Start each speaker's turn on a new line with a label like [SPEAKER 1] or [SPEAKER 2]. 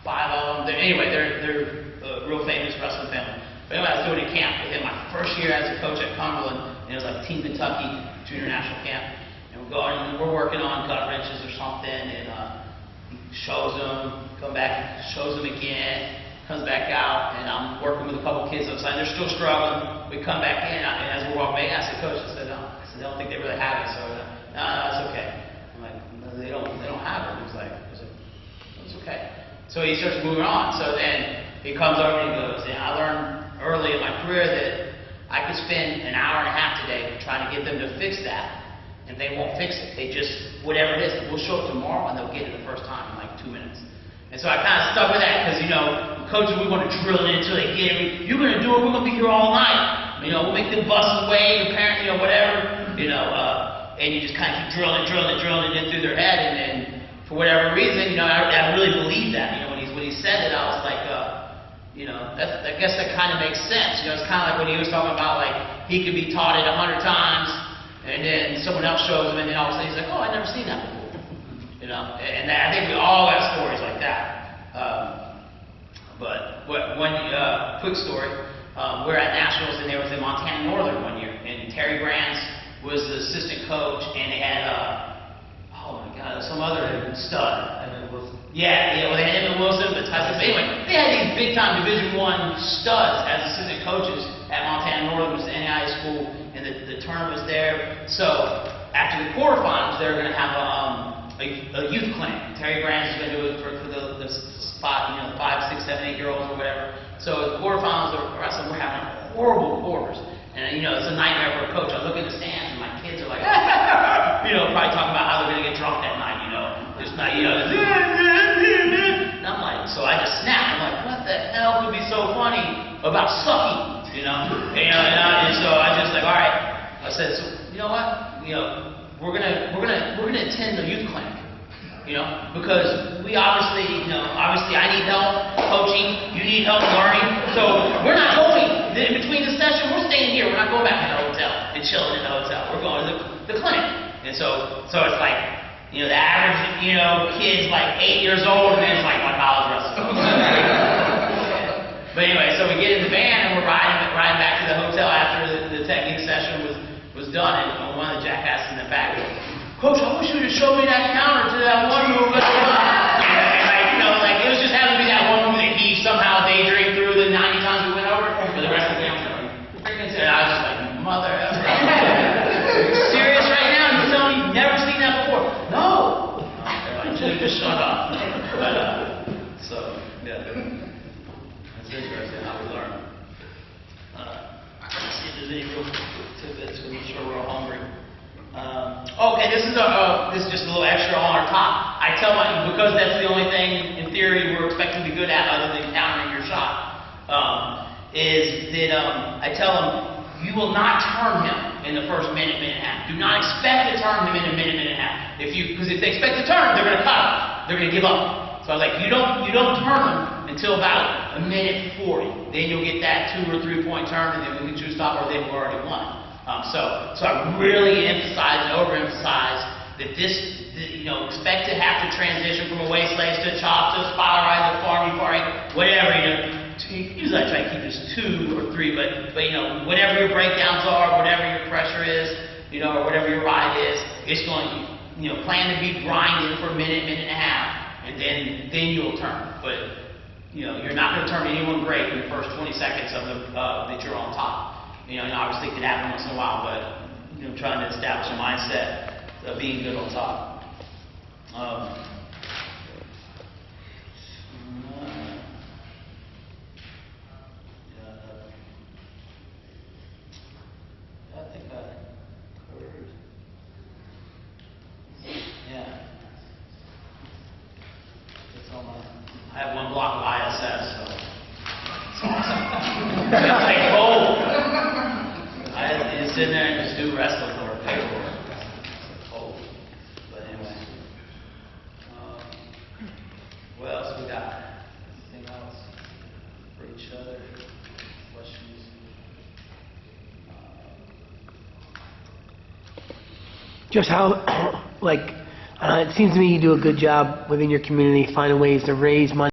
[SPEAKER 1] 5 of them. Anyway, they're a real famous wrestling family. But anyway, I was doing a camp with him my first year as a coach at Cumberland, and it was like Team Kentucky Junior National Camp. And we're going, and we're working on gut wrenches or something, and he shows them, come back, shows them again, comes back out, and I'm working with a couple kids outside. They're still struggling. We come back in, and as we're walking back, I said, Coach, I said, no. I said, I don't think they really have it. So, no, it's okay. I'm like, no, they don't have it. He's like, it's okay. So he starts moving on. So then he comes over and he goes, I learned early in my career that I could spend an hour and a half today trying to get them to fix that, and they won't fix it. They just, whatever it is, we'll show it tomorrow, and they'll get it the first time in like 2 minutes. And so I kind of stuck with that because, coaches, we want to drill it until they get it. You're going to do it. We're going to be here all night. We'll make them bust away, your parent, whatever, and you just kind of keep drilling it in through their head. And then for whatever reason, I really believed that. When he said it, I was like, I guess that kind of makes sense. It's kind of like when he was talking about like he could be taught it 100 times, and then someone else shows him, and then all of a sudden he's like, oh, I've never seen that before. And I think we all have stories like that. But one quick story, we're at Nationals, and there was in Montana Northern one year, and Terry Brands was the assistant coach, and they had, oh my God, some other stud. Yeah, well, they had Emmett Wilson, but Tyson. But anyway, they had these big-time Division I studs as assistant coaches at Montana Northern, which is the NAIA school, and the tournament was there. So after the quarterfinals, they were going to have a youth clinic. Terry Brands is going to do it for the spot, 5, 6, 7, 8-year-olds or whatever. So the quarterfinals, we're having horrible quarters. And, it's a nightmare for a coach. I look at the stands, and my kids are like, probably talking about how they're going to get drunk that night, Just not, and I'm like, so I just snapped. I'm like, what the hell could be so funny about sucking, And so I just like, all right. I said, so you know what? We're gonna attend the youth clinic, because we obviously, I need help coaching, you need help learning, so we're not going in between the session. We're staying here. We're not going back to the hotel and chilling in the hotel. We're going to the clinic, and so it's like, the average, kid's like 8 years old, and then it's like my college wrestler. But anyway, so we get in the van and we're riding back to the hotel after the technique session was done, and one of the jackasses in the back goes, Coach, I wish you would have showed me that counter to that one move. It was just happened to be that one move that he somehow daydreamed through the 90 times we went over for the rest of the game. And I was just like, mother effer. Are you serious right now? You're telling me you've never seen that before? No. Just shut up. But, yeah. That's interesting how we learn. Let's see if there's any real tidbits. We're sure we're all hungry. Okay, this is just a little extra on our top. I tell because that's the only thing in theory we're expected to be good at other than countering your shot, is that I tell them you will not turn him in the first minute and a half. Do not expect to turn him in a minute and a half. Because if they expect to turn, they're going to cut him. They're going to give up. So I was like, you don't turn him until about a minute 40. Then you'll get that 2 or 3 point turn, and then we can choose stop, or then we're already won. So I really emphasize and overemphasize that expect to have to transition from a waist lace to a chop to a spiral ride to a farming party, whatever, Usually I try to keep this 2 or 3, but whatever your breakdowns are, whatever your pressure is, or whatever your ride is, it's going, plan to be grinding for a minute and a half, and then you'll turn. But, you're not going to turn anyone great in the first 20 seconds of that you're on top. Obviously it can happen once in a while, but, trying to establish a mindset of being good on top. I think I covered. Yeah. That's all I have one block of ISS, so it's awesome. It's like cold. I had to sit there and just do wrestling or pay for it. It's cold. But anyway. What else we got? Anything else for each other? Questions?
[SPEAKER 2] Just how, it seems to me you do a good job within your community finding ways to raise money.